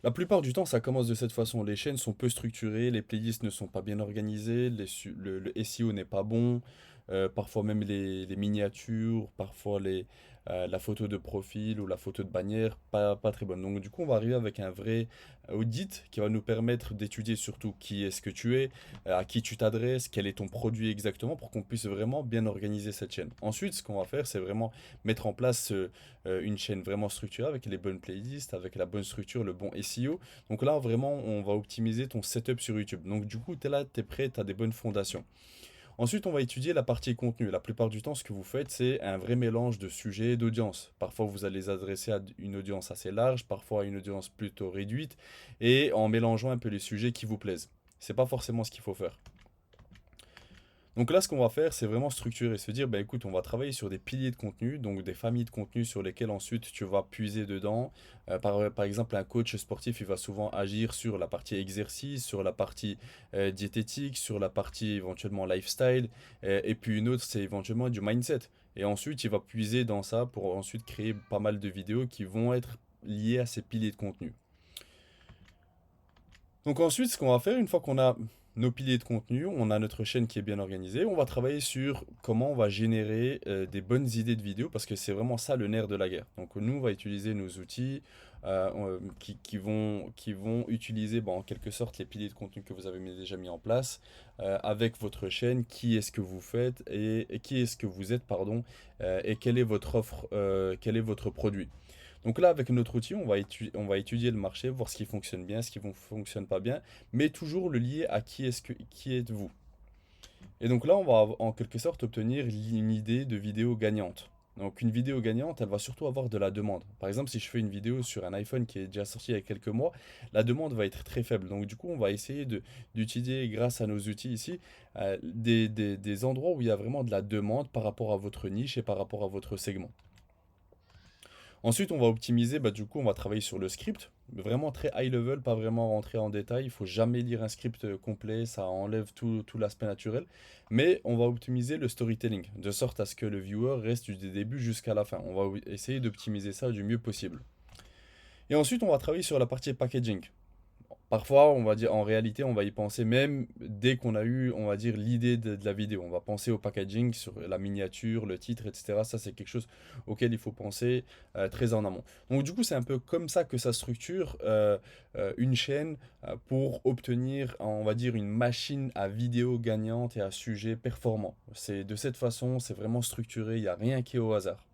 La plupart du temps, ça commence de cette façon. Les chaînes sont peu structurées, les playlists ne sont pas bien organisées, le SEO n'est pas bon, parfois même les miniatures, parfois la photo de profil ou la photo de bannière, pas très bonne. Donc du coup, on va arriver avec un vrai audit qui va nous permettre d'étudier surtout qui est-ce que tu es, à qui tu t'adresses, quel est ton produit exactement, pour qu'on puisse vraiment bien organiser cette chaîne. Ensuite, ce qu'on va faire, c'est vraiment mettre en place une chaîne vraiment structurée avec les bonnes playlists, avec la bonne structure, le bon SEO. Donc là, vraiment, on va optimiser ton setup sur YouTube. Donc du coup, tu es là, tu es prêt, tu as des bonnes fondations. Ensuite, on va étudier la partie contenu. La plupart du temps, ce que vous faites, c'est un vrai mélange de sujets et d'audience. Parfois, vous allez les adresser à une audience assez large, parfois à une audience plutôt réduite, et en mélangeant un peu les sujets qui vous plaisent. C'est pas forcément ce qu'il faut faire. Donc là, ce qu'on va faire, c'est vraiment structurer, se dire, bah écoute, on va travailler sur des piliers de contenu, donc des familles de contenu sur lesquelles ensuite tu vas puiser dedans. Par exemple, un coach sportif, il va souvent agir sur la partie exercice, sur la partie diététique, sur la partie éventuellement lifestyle, et puis une autre, c'est éventuellement du mindset. Et ensuite, il va puiser dans ça pour ensuite créer pas mal de vidéos qui vont être liées à ces piliers de contenu. Donc ensuite, ce qu'on va faire, une fois qu'on a nos piliers de contenu, on a notre chaîne qui est bien organisée, on va travailler sur comment on va générer des bonnes idées de vidéos, parce que c'est vraiment ça le nerf de la guerre. Donc nous, on va utiliser nos outils qui vont utiliser en quelque sorte les piliers de contenu que vous avez déjà mis en place avec votre chaîne, qui est-ce que vous faites et qui est-ce que vous êtes, pardon, et quelle est votre offre, quel est votre produit. Donc là, avec notre outil, on va étudier le marché, voir ce qui fonctionne bien, ce qui ne fonctionne pas bien, mais toujours le lier à qui êtes-vous. Et donc là, on va en quelque sorte obtenir une idée de vidéo gagnante. Donc une vidéo gagnante, elle va surtout avoir de la demande. Par exemple, si je fais une vidéo sur un iPhone qui est déjà sorti il y a quelques mois, la demande va être très faible. Donc du coup, on va essayer d'utiliser, grâce à nos outils ici, des endroits où il y a vraiment de la demande par rapport à votre niche et par rapport à votre segment. Ensuite, on va optimiser, du coup, on va travailler sur le script, vraiment très high level, pas vraiment rentrer en détail. Il faut jamais lire un script complet, ça enlève tout l'aspect naturel. Mais on va optimiser le storytelling, de sorte à ce que le viewer reste du début jusqu'à la fin. On va essayer d'optimiser ça du mieux possible. Et ensuite, on va travailler sur la partie packaging. Parfois, on va dire, en réalité, on va y penser même dès qu'on a eu, on va dire, l'idée de la vidéo. On va penser au packaging, sur la miniature, le titre, etc. Ça, c'est quelque chose auquel il faut penser très en amont. Donc, du coup, c'est un peu comme ça que ça structure une chaîne pour obtenir, on va dire, une machine à vidéo gagnante et à sujet performant. C'est de cette façon, c'est vraiment structuré, il n'y a rien qui est au hasard.